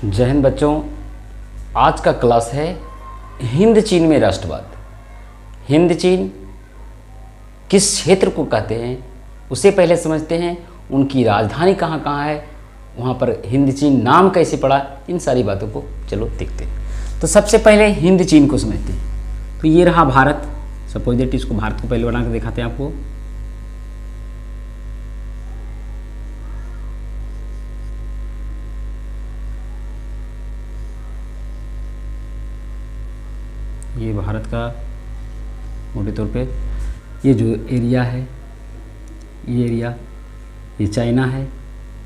जय हिंद बच्चों। आज का क्लास है हिंद चीन में राष्ट्रवाद। हिंद चीन किस क्षेत्र को कहते हैं उसे पहले समझते हैं। उनकी राजधानी कहाँ कहाँ है, वहाँ पर हिंद चीन नाम कैसे पड़ा, इन सारी बातों को चलो देखते हैं। तो सबसे पहले हिंद चीन को समझते हैं। तो ये रहा भारत। सपोज दैट इसको भारत को पहले बना के दिखाते हैं आपको। ये भारत का मोटे तौर पे ये जो एरिया है, ये एरिया, ये चाइना है।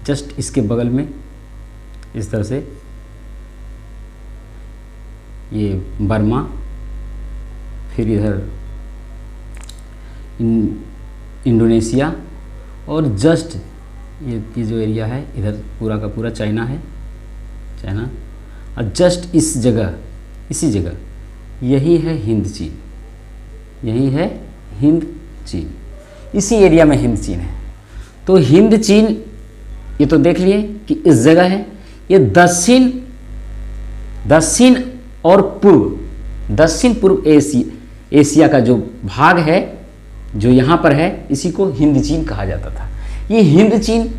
जस्ट इसके बगल में इस तरह से ये बर्मा, फिर इधर इंडोनेशिया, और जस्ट ये जो एरिया है इधर पूरा का पूरा चाइना है, चाइना। और जस्ट इस जगह, इसी जगह यही है हिंद चीन, यही है हिंद चीन। इसी एरिया में हिंद चीन है। तो हिंद चीन ये तो देख लिए कि इस जगह है। ये दक्षिण और पूर्व, दक्षिण पूर्व एशिया का जो भाग है, जो यहाँ पर है, इसी को हिंद चीन कहा जाता था। ये हिंद चीन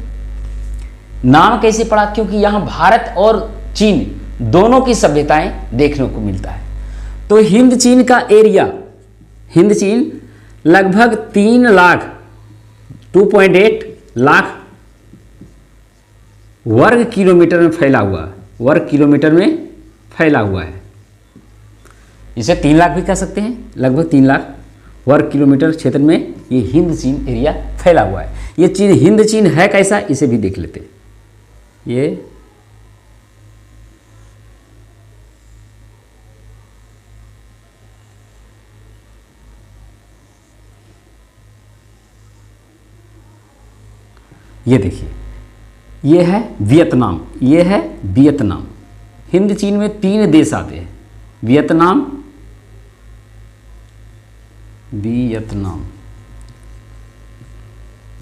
नाम कैसे पड़ा? क्योंकि यहाँ भारत और चीन दोनों की सभ्यताएं देखने को मिलता है। तो हिंद चीन का एरिया, हिंद चीन लगभग 2.8 लाख वर्ग किलोमीटर में फैला हुआ है, वर्ग किलोमीटर में फैला हुआ है। इसे 3 लाख भी कह सकते हैं। लगभग 3 लाख वर्ग किलोमीटर क्षेत्र में ये हिंद चीन एरिया फैला हुआ है। ये चीन, हिंद चीन है कैसा, इसे भी देख लेते हैं। ये देखिए, ये है वियतनाम, ये है वियतनाम। हिंद चीन में 3 देश आते हैं, वियतनाम,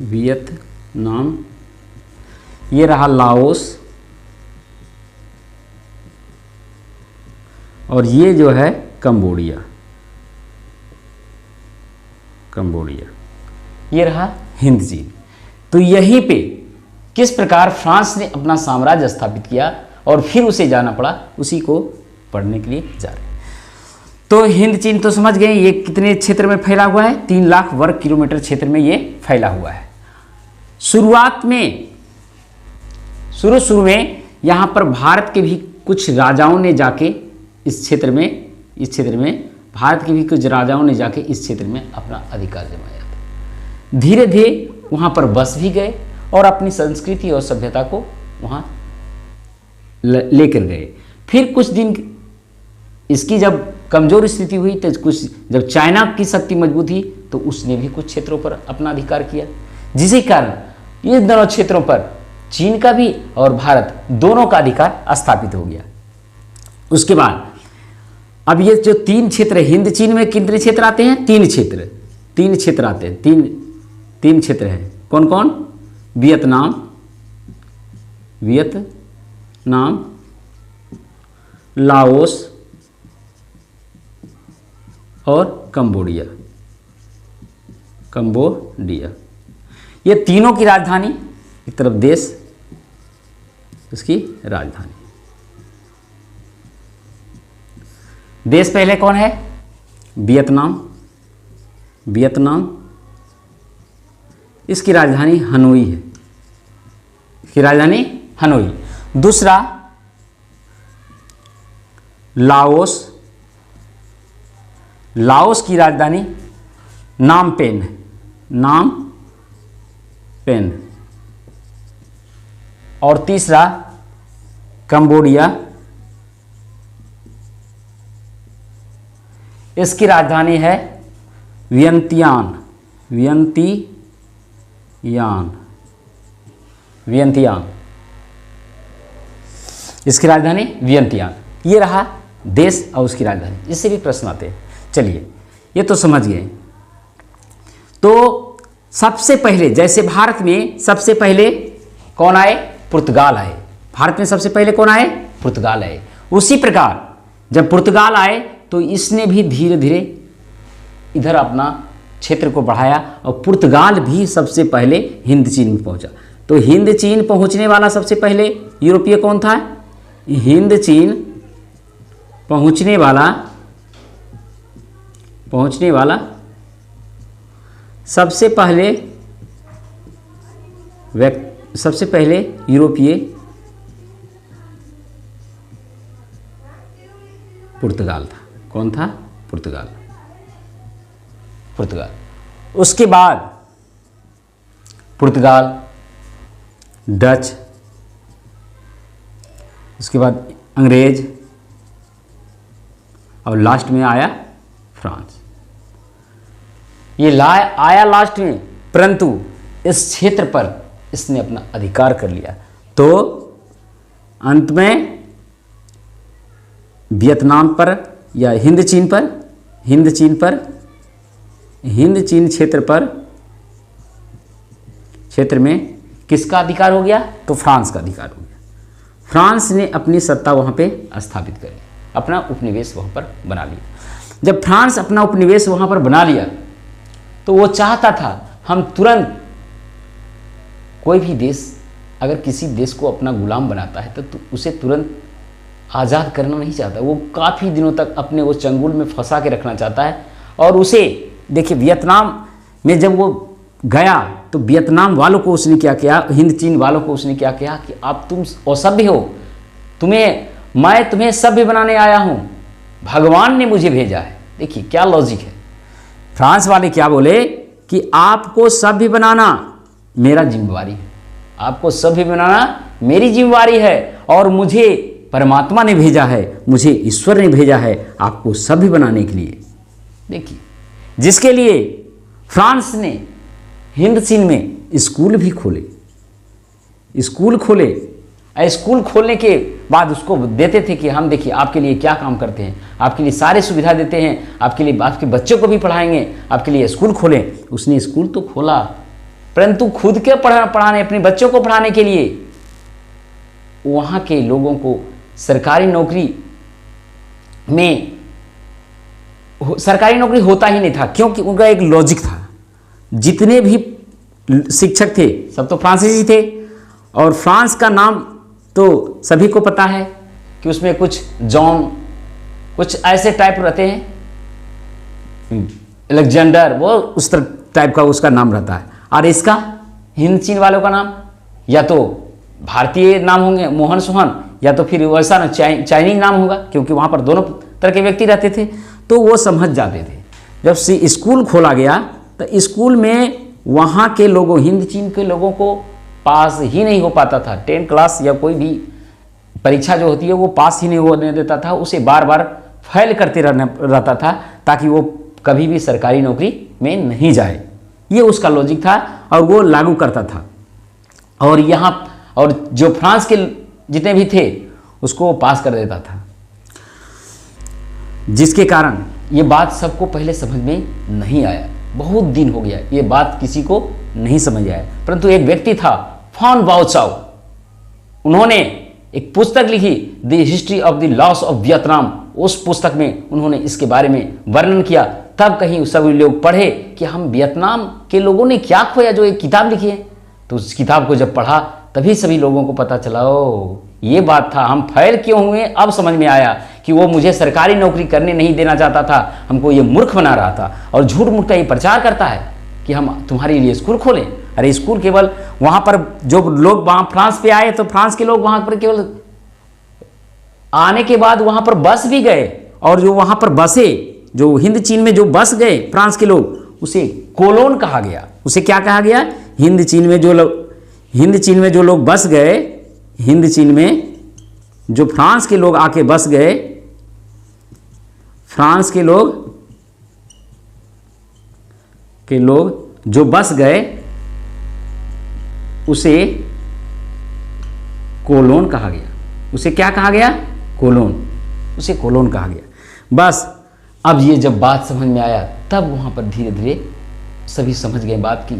वियतनाम, ये रहा लाओस, और ये जो है कंबोडिया, ये रहा हिंद चीन। तो यहीं पे किस प्रकार फ्रांस ने अपना साम्राज्य स्थापित किया और फिर उसे जाना पड़ा, उसी को पढ़ने के लिए जा रहे हैं। तो हिंद चीन तो समझ गए ये कितने क्षेत्र में फैला हुआ है। 3 लाख वर्ग किलोमीटर क्षेत्र में ये फैला हुआ है। शुरुआत में, शुरू में यहाँ पर भारत के भी कुछ राजाओं ने जाके इस क्षेत्र में भारत के भी कुछ राजाओं ने जाके इस क्षेत्र में अपना अधिकार जमाया था। धीरे धीरे वहाँ पर बस भी गए और अपनी संस्कृति और सभ्यता को वहाँ लेकर गए। फिर कुछ दिन इसकी जब कमजोर स्थिति हुई, तो जब चाइना की शक्ति मजबूत हुई, तो उसने भी कुछ क्षेत्रों पर अपना अधिकार किया, जिसके कारण ये दोनों क्षेत्रों पर चीन का भी और भारत दोनों का अधिकार स्थापित हो गया। उसके बाद अब ये जो 3 क्षेत्र है, हिंद चीन में कितने क्षेत्र आते हैं? 3 क्षेत्र आते हैं। 3 क्षेत्र हैं। कौन कौन? वियतनाम, लाओस और कंबोडिया। ये तीनों की राजधानी, एक तरफ देश, उसकी राजधानी। देश पहले कौन है? वियतनाम, इसकी राजधानी हनोई है, इसकी राजधानी हनोई। दूसरा लाओस की राजधानी नामपेन, और तीसरा कंबोडिया, इसकी राजधानी है वियंतियान, इसकी राजधानी वियंतियान। ये रहा देश और उसकी राजधानी। इससे भी प्रश्न आते हैं। चलिए, ये तो समझ गए। तो सबसे पहले, जैसे भारत में सबसे पहले कौन आए? पुर्तगाल आए। भारत में सबसे पहले कौन आए? पुर्तगाल आए। उसी प्रकार जब पुर्तगाल आए तो इसने भी धीरे धीरे इधर अपना क्षेत्र को बढ़ाया और पुर्तगाल भी सबसे पहले हिंद चीन में पहुंचा। तो हिंद चीन पहुंचने वाला सबसे पहले यूरोपीय कौन था? हिंद चीन पहुंचने वाला सबसे पहले यूरोपीय पुर्तगाल था। कौन था? पुर्तगाल। उसके बाद पुर्तगाल, डच, उसके बाद अंग्रेज और लास्ट में आया फ्रांस। ये आया लास्ट में, परंतु इस क्षेत्र पर इसने अपना अधिकार कर लिया। तो अंत में वियतनाम पर या हिंद चीन क्षेत्र में किसका अधिकार हो गया? तो फ्रांस का अधिकार हो गया। फ्रांस ने अपनी सत्ता वहाँ पे स्थापित कर ली, अपना उपनिवेश वहाँ पर बना लिया। जब फ्रांस अपना उपनिवेश वहाँ पर बना लिया तो वो चाहता था हम तुरंत, कोई भी देश अगर किसी देश को अपना गुलाम बनाता है तो उसे तुरंत आज़ाद करना नहीं चाहता। वो काफ़ी दिनों तक अपने वो चंगुल में फंसा के रखना चाहता है। और उसे देखिए, वियतनाम में जब वो गया तो वियतनाम वालों को उसने क्या किया, हिंद चीन वालों को उसने क्या किया कि आप तुम असभ्य हो, मैं तुम्हें सभ्य बनाने आया हूँ, भगवान ने मुझे भेजा है। देखिए क्या लॉजिक है। फ्रांस वाले क्या बोले कि आपको सभ्य बनाना मेरा जिम्मेवारी है, आपको सभ्य बनाना मेरी जिम्मेवारी है और मुझे परमात्मा ने भेजा है, मुझे ईश्वर ने भेजा है आपको सभ्य बनाने के लिए। देखिए, जिसके लिए फ्रांस ने हिंद चीन में स्कूल भी खोले। स्कूल खोलने के बाद उसको देते थे कि हम देखिए आपके लिए क्या काम करते हैं, आपके लिए सारे सुविधा देते हैं, आपके लिए आपके बच्चों को भी पढ़ाएंगे, आपके लिए स्कूल खोलें। उसने स्कूल तो खोला, परंतु खुद के पढ़ाने, अपने बच्चों को पढ़ाने के लिए वहाँ के लोगों को सरकारी नौकरी होता ही नहीं था, क्योंकि उनका एक लॉजिक था। जितने भी शिक्षक थे सब तो फ्रांसीसी थे, और फ्रांस का नाम तो सभी को पता है कि उसमें कुछ जॉन, कुछ ऐसे टाइप रहते हैं, अलेक्जेंडर, वो उस टाइप का उसका नाम रहता है। और इसका हिंद चीन वालों का नाम या तो भारतीय नाम होंगे, मोहन सोहन, या तो फिर वैसा ना चाइनीज नाम होगा, क्योंकि वहाँ पर दोनों तरह के व्यक्ति रहते थे। तो वो समझ जाते थे। जब से स्कूल खोला गया तो स्कूल में वहाँ के लोगों, हिंद चीन के लोगों को पास ही नहीं हो पाता था। 10 क्लास या कोई भी परीक्षा जो होती है वो पास ही नहीं होने देता था, उसे बार बार फेल करते रहता था ताकि वो कभी भी सरकारी नौकरी में नहीं जाए। ये उसका लॉजिक था और वो लागू करता था। और जो फ्रांस के जितने भी थे उसको पास कर देता था, जिसके कारण ये बात सबको पहले समझ में नहीं आया। बहुत दिन हो गया ये बात किसी को नहीं समझ आया, परंतु एक व्यक्ति था फॉन बाओचाओ, उन्होंने एक पुस्तक लिखी the history of the loss of Vietnam. उस पुस्तक में उन्होंने इसके बारे में वर्णन किया। तब कहीं सभी लोग पढ़े कि हम वियतनाम के लोगों ने क्या खोया, जो एक किताब लिखी है। तो उस किताब को जब पढ़ा तभी सभी लोगों को पता चला, ओ ये बात था, हम फेल क्यों हुए। अब समझ में आया कि वो मुझे सरकारी नौकरी करने नहीं देना चाहता था, हमको ये मूर्ख बना रहा था और झूठ मूठ का ये प्रचार करता है कि हम तुम्हारे लिए स्कूल खोलें। अरे स्कूल केवल वहाँ पर जो लोग वहाँ फ्रांस पे आए तो फ्रांस के लोग वहाँ पर केवल आने के बाद वहाँ पर बस भी गए, और जो वहाँ पर बसे, जो हिंद चीन में जो बस गए फ्रांस के लोग, उसे कोलोन कहा गया। उसे क्या कहा गया? हिंद चीन में जो लोग बस गए, हिंद चीन में जो फ्रांस के लोग आके बस गए, फ्रांस के लोग जो बस गए उसे कोलोन कहा गया। उसे क्या कहा गया? कोलोन। उसे कोलोन कहा गया। बस अब ये जब बात समझ में आया तब वहाँ पर धीरे धीरे सभी समझ गए बात कि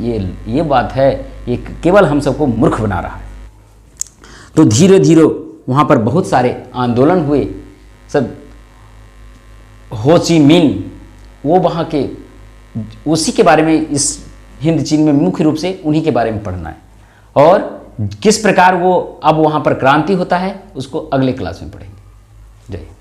ये बात है, ये केवल हम सबको मूर्ख बना रहा है। तो धीरे धीरे वहाँ पर बहुत सारे आंदोलन हुए, सब हो ची मिन वो वहाँ के, उसी के बारे में इस हिंद चीन में मुख्य रूप से उन्हीं के बारे में पढ़ना है। और किस प्रकार वो अब वहाँ पर क्रांति होता है उसको अगले क्लास में पढ़ेंगे। जय हिंद।